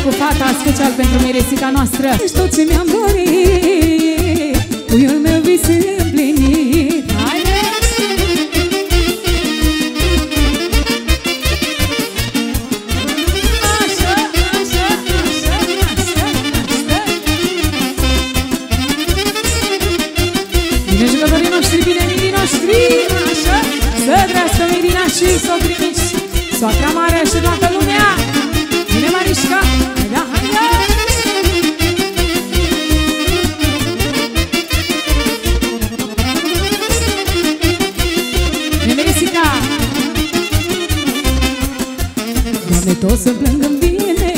cu fata, special pentru Miresica noastră. Ești tot ce mi-am dorit, puiul meu vis împlinit. Haide! Așa, așa, așa, așa, așa. Bine jucătorii noștri, bine mirii noștri. Așa, să trească Mirina și socrii mici, soacra mare și toată lumea. Bine, Marișca! Haide, haide! Bine, Miresica! Doamne, toți să plâng-mi bine,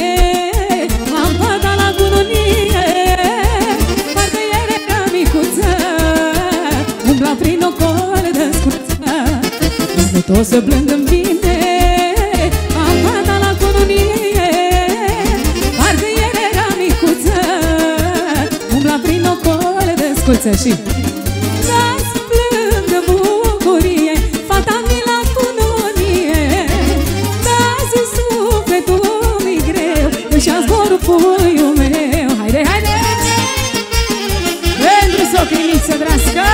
am padat la cununie, parcă ieri era micuță, umbla prin ocol de scuță. Doamne, toți să plâng-mi bine, am padat la cununie, parcă ieri era micuță, umbla prin ocol de scuță. Și da-ți plâng de bucurie, fata mi la cununie, da-ți sufletul mi greu, și-a zborul puiul meu. Haide, haide! Pentru socrii să drească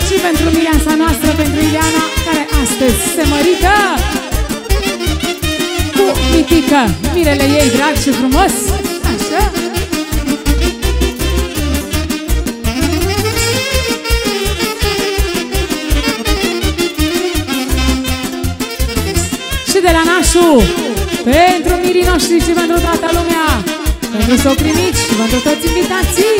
și pentru mireasa noastră, pentru Ileana, care astăzi se mărită cu Mitică, mirele ei drag și frumos. Așa. Și de la Nașu, pentru mirii noștri și pentru toată lumea, pentru socrii mici și pentru toți invitații.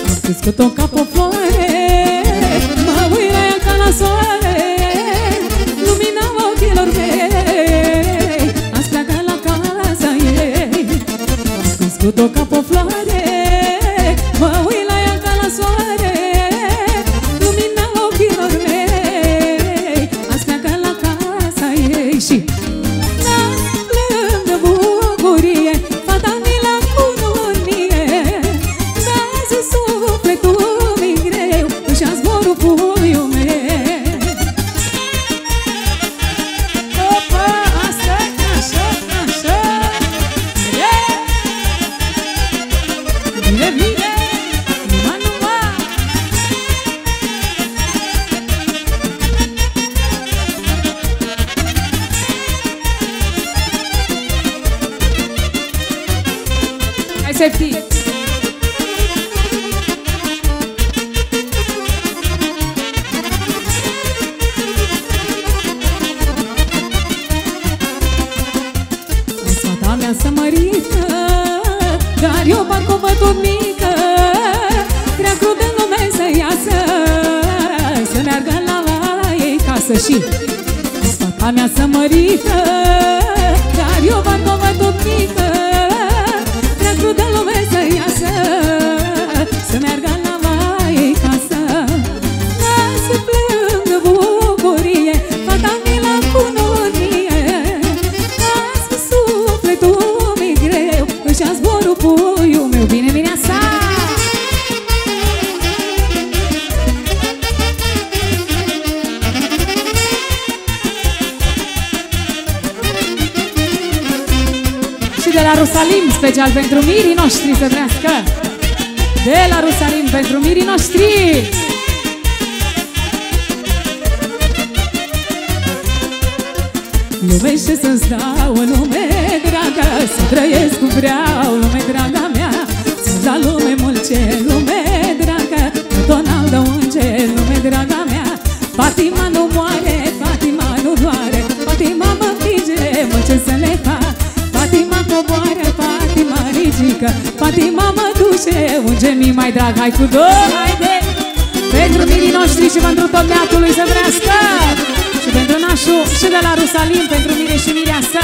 Am crescut-o ca pe floare, mă uit la ea ca la soare, lumina ochilor mei, azi pleacă la casa ei. Am crescut-o ca pe floare, mă uit la ea ca la soare, lumina ochilor mei, azi pleacă la casa ei. Și n-ați plâng de bucurie, fata mi la cununie, da-ți sufletul mi greu, și-a zborul puiul meu. Opa, asta, așa, așa. Bine, bine, numai, numai. Hai să fii. Fata mea să mărită, dar eu parcă o văd tot mică, prea crud în lume să iasă, să meargă la ei casă. Și fata mea să mărită, dar eu parcă o văd tot mică, prea crud în lume să iasă, să meargă la ei casă. Lasă plâng de bucurie, fata mi la cununie, lasă sufletul mi greu, și-a zborul puiul meu. Bine, bine așa! Și de la Rusalim, special pentru mirii noștri să trească. De la Rusalim pentru mirii noștri. Lume și să-ți dau în lume, dragă, să trăiesc cum vreau, lume, draga mea, să-ți dau lume mult ce lume, dragă, tot n-am de unge, lume, draga mea. Fatima nu moare, Fatima nu doare, Fatima mă împinge, mă ce să le fac. Fatima coboară, Fatima ridică, Fatima mă duce, unge-mi mai drag. Hai cu două, haide! Pentru mirii noștri și pentru tot neatului să vrească. Și pentru Nașu și de la Rusalim, pentru mire și mireasă.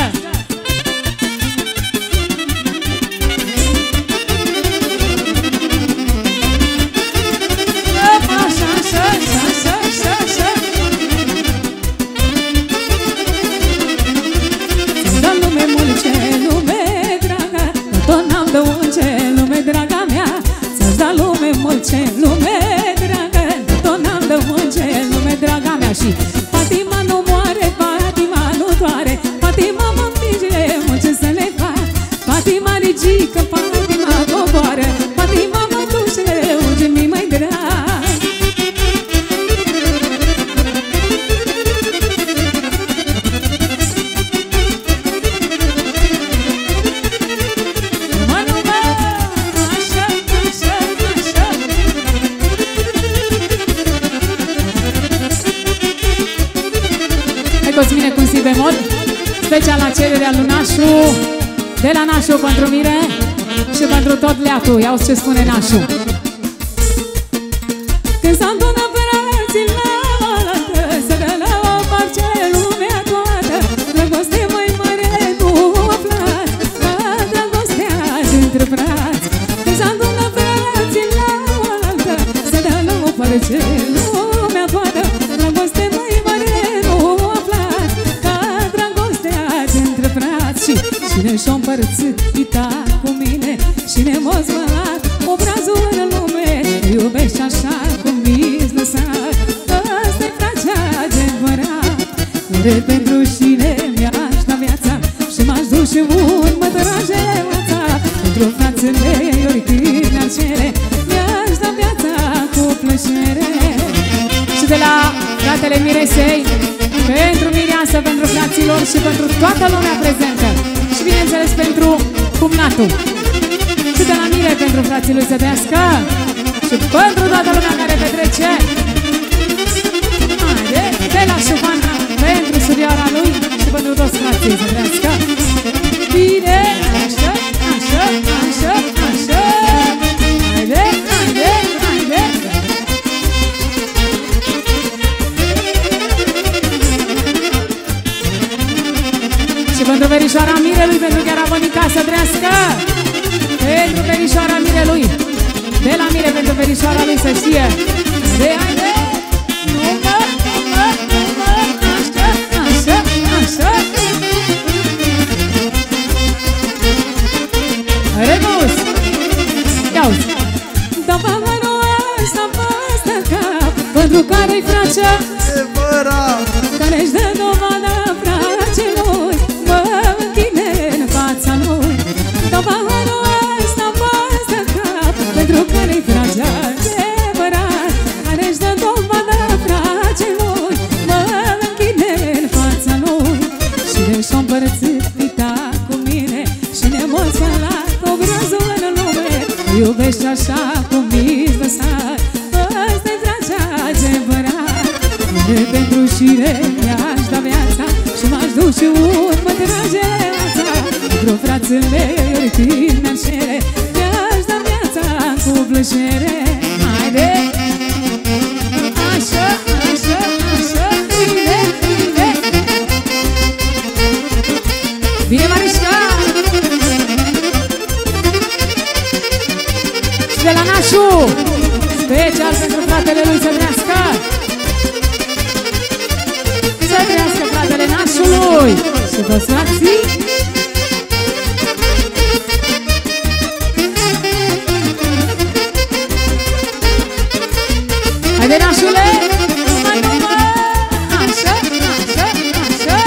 Așa, așa, așa, așa, așa, așa. Să-mi dă lume mult ce lume, draga, tot n-am de unge, lume, draga mea. Să-ți dă lume mult ce lume, dragă, tot n-am de unge, lume, draga mea. Și Fatima nu moare, Fatima nu doare, Fatima mi bemol, special la cererea lui Nașu, de la Nașu pentru mine și pentru tot leatul. Ia-uzi ce spune Nașu. Când s-a adunat frații la oaltă, să dă la o parce lumea toată, dragoste mai mare nu aflați, ca dragostea dintre frați. Când s-a adunat frații la oaltă, să dă la o parce lumea toată, dragoste mai mare nu aflați, ca dragostea dintre frați. Și cine și-o împărțit ita cu mine, cine m-a zbălat obrazul în lume, iubești așa cum mi-s lăsat, ăsta-i fracea adevărat. Ore pentru cine mi-aș da viața și m-aș duce un mătăraje viața, pentru frații mei oricând mi-ar cere, mi-aș da viața cu plăcere. Și de la fratele Miresei, pentru Mireasa, pentru fraților și pentru toată lumea prezentă. Și bineînțeles pentru cumnatul. Și de la Mire pentru frații lui să trăiască. Și pentru toată lumea care petrece. Haide, de la Șufana pentru surioara lui și pentru toți frații să trăiască. Bine, așa, așa, așa, așa. Haide, haide, haide. Și pentru verișoara Mirelui, pentru chiar a venit ca să trească. Pentru verișoara Mirelui, de la Mire pentru verișoara lui să știe. De haide, nu mă, așa, așa, așa. Rebus, ia-uzi. Da paharul ăsta păstă cap, pentru care-i fracea care-și dă dovadă fracelui, mă închine în fața lui. Da paharul ăsta păstă cap, pentru care-i fracea adevărat, care-și dă dovadă fracelui, mă închine în fața lui. Și de-și-o împărțit ita cu mine, și ne-m-o spălat obrazul în lume, iubești așa cum mi-s lăsat, ăsta-i fracea adevărat. Pentru cine mi-aș da viața și m-aș duce un mătăraje viața, pentru frații mei oricând mi-ar cere, mi-aș da viața cu plăcere. Haide, așa, așa, așa. Bine, bine. Bine, Marișca. Și de la Nașu, special pentru fratele lui să trească. Să trească fratele Nașului și toți frații. Haide, Nașule! Numai, numai! Așa, așa, așa.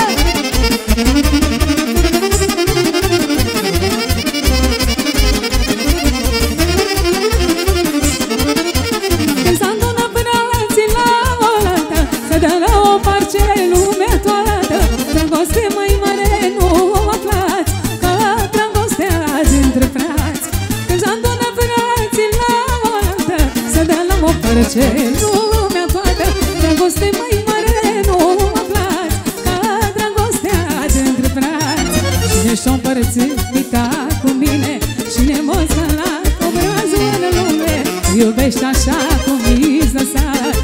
Când s-a adunat frații la oaltă, să dă la o parce lumea toată, dragoste mai mare nu aflați, ca dragostea dintre frați. Când s-a adunat frații la oaltă, să dă la o parce lumea toată, dragoste mai mare nu aflați, ca dragostea dintre frați. Cine și-o împărțit ita cu mine, și ne-m-o spălat obrazul în lume, iubești așa cum mi-s lăsat,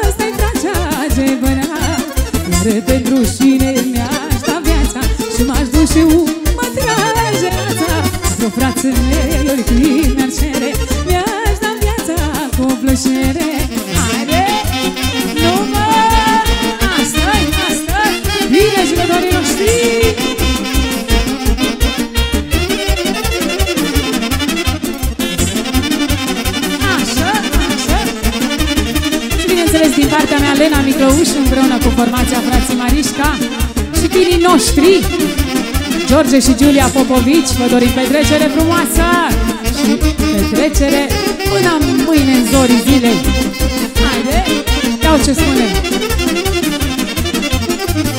ăsta-i fracea adevărat. Iar pentru cine mi-aș da viața și m-aș duce un mătăraje viața, pentru frații mei oricând mi-ar cere, mi-aș da viața cu plăcere. Haide, numai! Asta-i, asta-i. Bine, jucătorii noștri! Așa, așa. Și bineînțeles din partea mea Lena Miclăuș împreună cu formația frații Marișca și tinerii noștri George și Giulia Popovici. Vă dorim petrecere frumoasă și petrecere până mâine în zorii zilei. Haide, iau ce spune.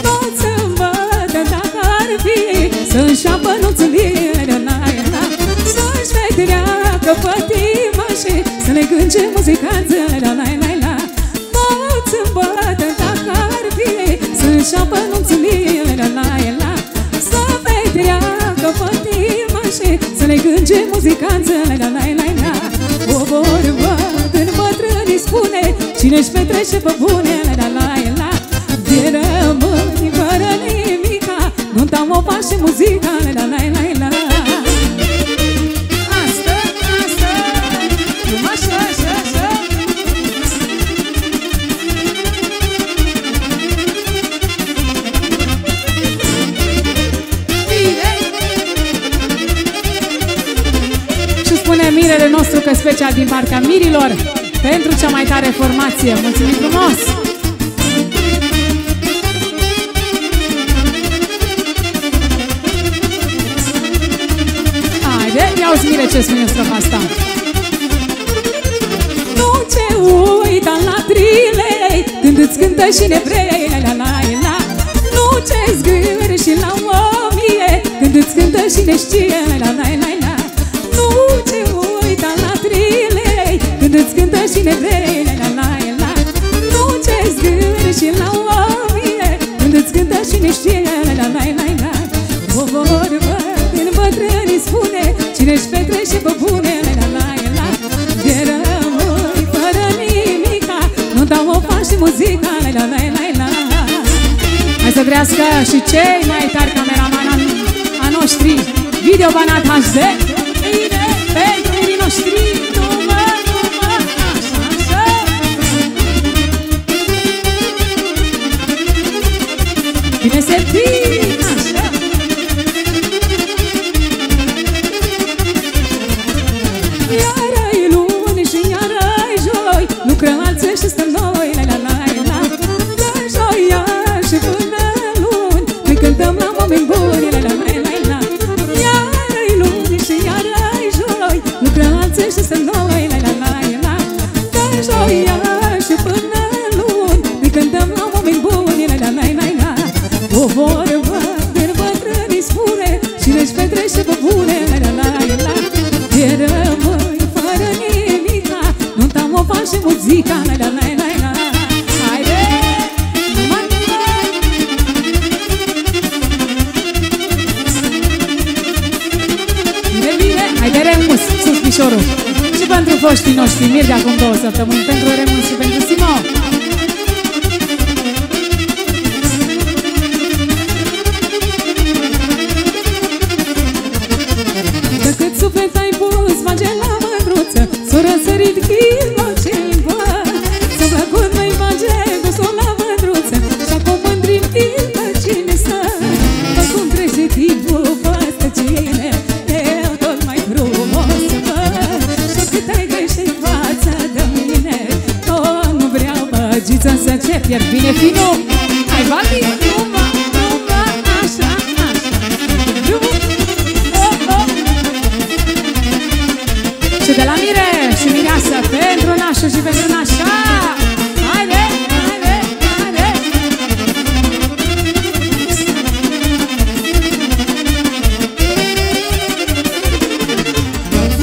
Toți îmbătă dacă ar fi să înșapă nuțurile, să-și petreacă pătimașii, să ne cânce muzicanțele, la. Toți îmbătă dacă ar fi să înșapă nuțurile, ce muzicanță, la la la la la. O vorbă când bătrânii spune, cine-și petrece pe bune, la la la la. De rămâni fără nimica, nunta o face muzica, la la la la la. Asta, asta, așa, așa, așa. Și spune mirele nostru că special din partea mirilor pentru cea mai tare formație. Mulțumim frumos! Haide, ia-uzi mire ce spune strofa asta. Nu ce uita la trilei când îți cântă și nevrei, la la la la. Nu ce zgâri și la omie când îți cântă și ne știe, la la la la. Nu ce uita la trilei când îți cântă și nevrei, la la la la. Nu ce zgâri și la omie când îți cântă și ne știe, la la la la la. O vorbă din bătrânii spune, cine-și petrece pe bune, la la la la. De rămâi fără nimica, nunta o face muzica, la la la la la. Hai să trească și cei mai tari cameramani a noștri, Video Banat HD. Bine, pentru mirii noștri, număr, așa, așa. Bine se vine, așa. Iară-i luni și iară-i joi, lucrăm alții și stăm noi, la la la la. De joia și până luni, noi cântăm la oameni buni, la la la la la. Iară-i luni și iară-i joi, lucrăm alții și stăm noi, la la la la. De joia și până luni, noi cântăm la oameni buni, la la la la la. O vorbă din bătrânii spune, cine-și petrece pe bune, la la la la. De rămâi fără nimica, nunta o face muzica, la la la la la. Haide, numai bine, bine, haide Remus, sus pișorul. Și pentru foștii noștri miri de acum 2 săptămâni, pentru Remus și pentru Simo. Decât suflet ai pus, face la mândruță, s-o răsărit chilocembă. S-a plăcut mai face gustul la mândruță, și-acum mândrim timp cine stă. Dă cum trece timpul păstă cine, eu tot mai frumos să văd. Și cât ai greșit față de mine, tot nu vreau băgiță să cer. Pierd bine finul, hai Valdi, numai, așa, așa. Și de la mire și mireasă pentru nașă și pentru nașa. Haide, haide, haide.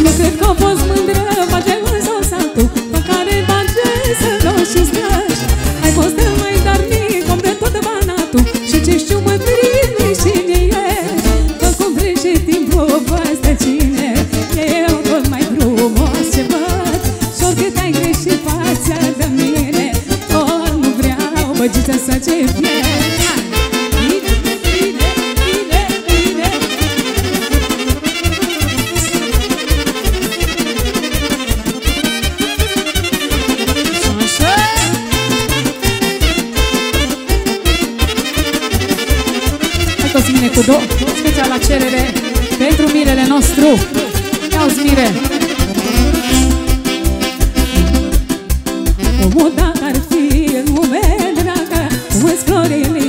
Nu cred că a fost mândră, face însă saltul pe care bage să roși și străși. Ai fost el mai darnic, om de tot banatul, și ce știu mândrini cine ești. Că cum trece timpul păstă cine, eu tot mai frumos ce văd. Și oricât ai greșit față de mine, tot nu vreau băgiță să ce pierd. Bine, bine, bine, bine. Așa. Hai toți mine cu două, special la cerere pentru mirele nostru. Ia-uzi mire. Omul dacă ar fi lume dragă, cu-ți florile,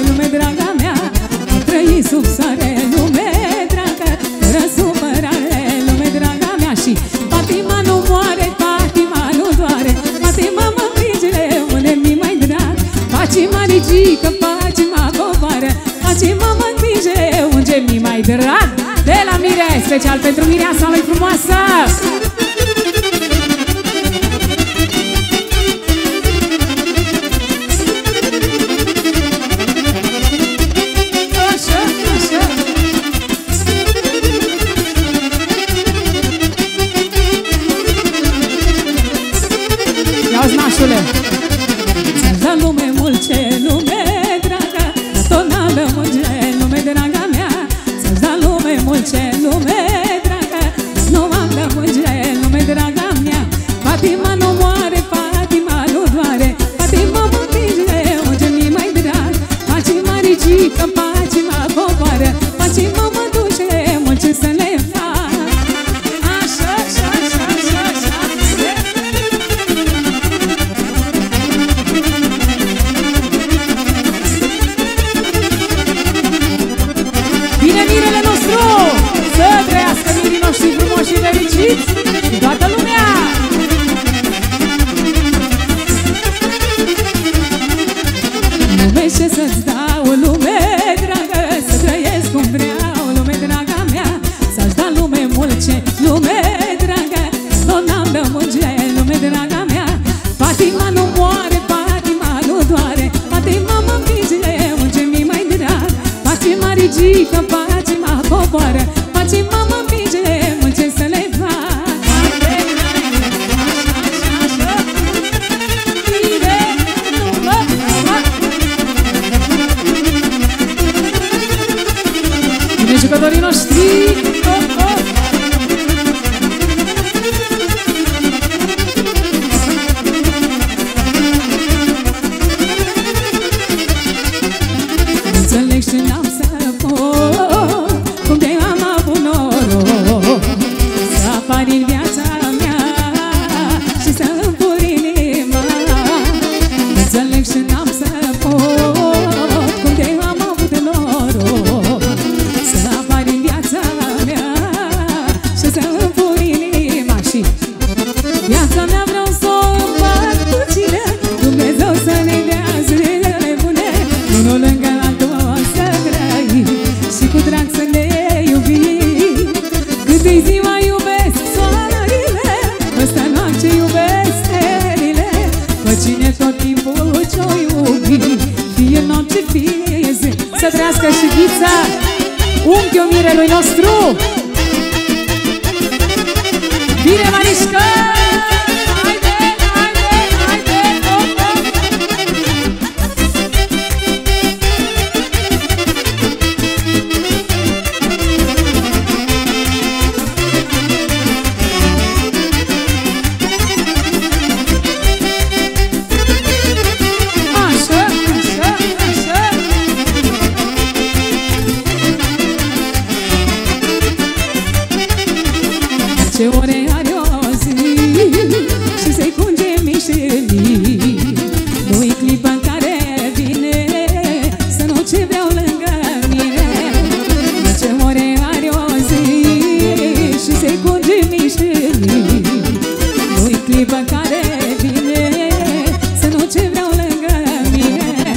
lume draga mea. Am trăit sub soare, lume dragă, fără supărare, lume draga mea. Și patima nu moare, patima nu doare, patima mă împinge unde mi mai drag. Patima ridică, patima coboară, patima mă împinge unde mi mai drag. De la mire, special pentru mireasa mai frumoasă. Așa, așa. trăiască și Ghița, unchiul mirelui nostru. Bine, Marișca! Haide, haide, haide, hop, hop! Așa, așa, așa. Ce ore are o zi și se curge mișelii, nu-i clipa în care vine să nu ce vreau lângă mine. Ce ore are o zi și se curge mișelii, nu-i clipa în care vine să nu ce vreau lângă mine.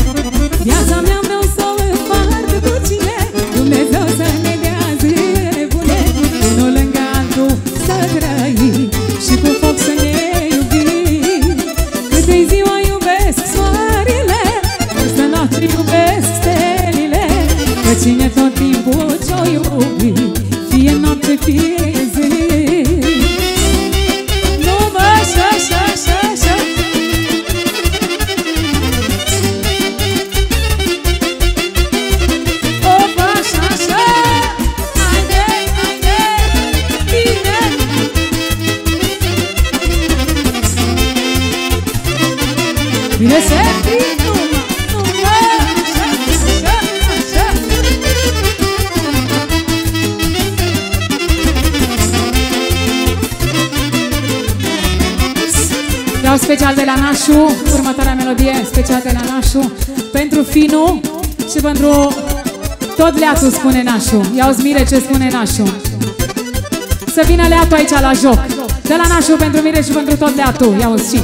Viața mea vreau să o împart cu cine Dumnezeu să ne dea zile bune, unul lângă altul să trăim și cu foc să ne iubim. Câte-i ziua iubesc soarele, peste noapte iubesc stelile, că cine tot timpul ce-o iubi, fie noapte, fie zi. Nu mă, așa, așa, așa, așa. Opa, așa, așa. Haide, haide, bine. Bine se fi, nu mă, așa, așa, așa. Vreau special de la Nașu, următoarea melodie special de la Nașu, pentru Finu și pentru tot Leatu, spune Nașu. Ia-uzi, Mire, ce spune Nașu. Să vină Leatu aici la joc. De la Nașu pentru Mire și pentru tot Leatu. Ia-uzi și.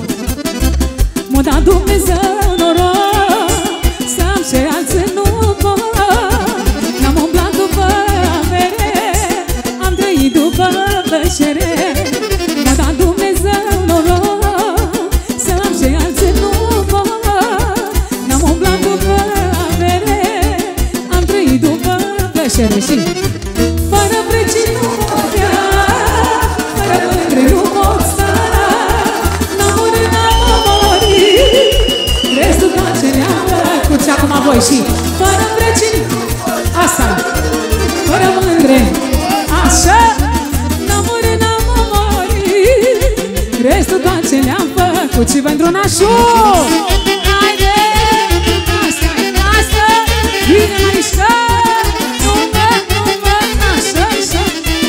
M-a dat Dumnezeu noroc să am și alții nu pot. N-am umblat după avere, am trăit după plăcere. M-a dat Dumnezeu noroc să am și alții nu pot. N-am umblat după avere, am trăit după plăcere. Și fără precii nu pot vrea, fără mândre nu pot sta. N-am murit, n-am murit, restul tot ce ne-am făcut. Și acum voi și fără precii, asta, fără mândre, așa. N-am murit, n-am murit, restul tot ce ne-am făcut. Și pentru Nașu. Haide, asta, asta, bine, Marișca.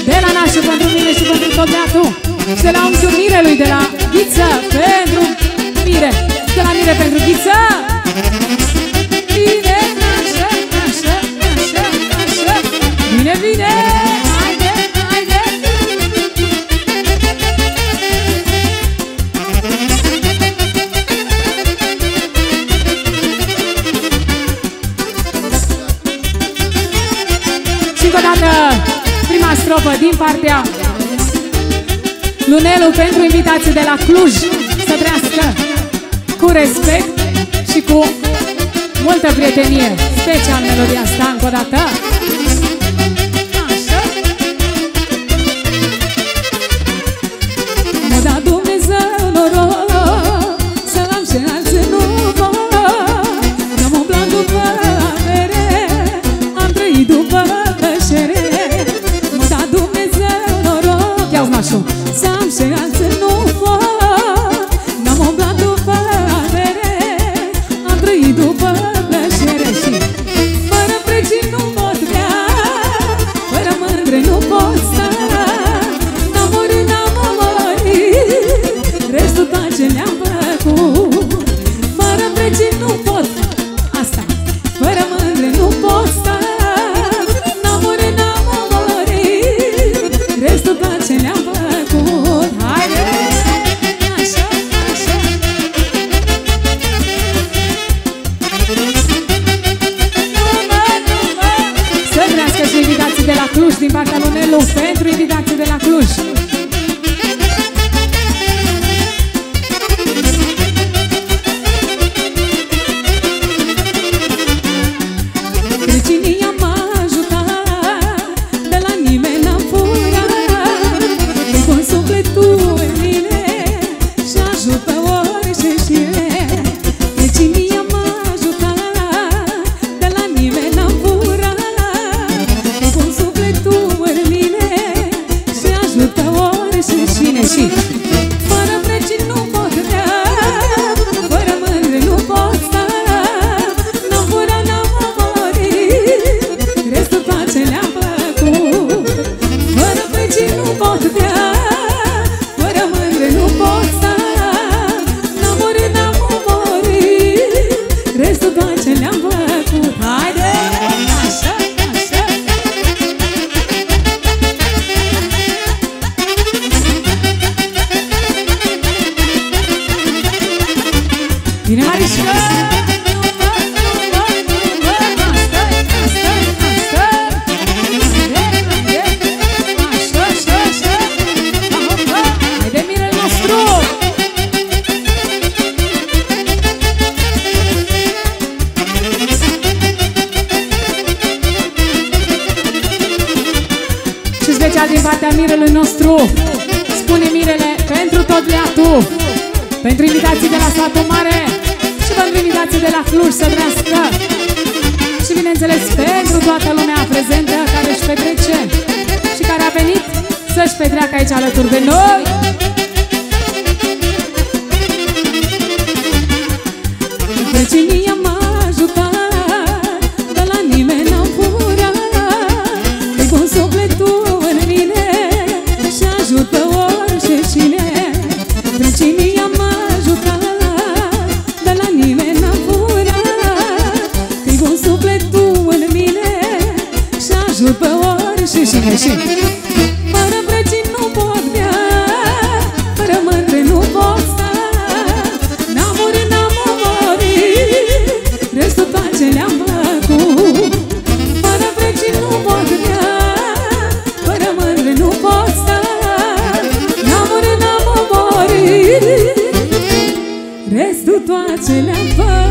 De la Nașu pentru Mire și pentru tot Leatu. Și de la unchiul Mirelui, de la Ghiță pentru Mire. De la Mire pentru Ghiță. Bine, așa, așa, așa, așa. Bine, bine, haide, haide. Și încă o dată prima strofă din partea Lunelu pentru invitații de la Cluj. Să trăiască cu respect și cu multă prietenie. Special melodia asta încă o dată. Așa. M-a dat Dumnezeu noroc să am și alții nu pot. N-am umblat după avere, am trăit după plăcere. M-a dat Dumnezeu noroc, ia-uzi, Nașu, să am și alții nu pot. N-am umblat după avere, am trăit după plăcere. Și fără precii nu pot vrea, Bine, Marișca! Haide, mirele nostru! Și special din partea mirelui nostru, spune mirele, pentru tot leatul, pentru invitații de la satul mare și pentru invitații de la Cluj să trească. Și bineînțeles pentru toată lumea prezentă care își petrece și care a venit să-și petreacă aici alături de noi. Vecinii m-a ajutat, de la nimeni n-am furat. E bun sufletul în mine și ajută orice cine. Vecinii m-a ajutat, de la nimeni n-am furat. E bun sufletul în mine și ajută orice cine. Fără vecini nu pot bea, fără mândre nu pot sta. N-am murit, n-am murit, restul tot ce le-am făcut. Fără vecini nu pot bea, fără mândre nu pot sta. N-am murit, n-am murit, restul tot ce le-am făcut.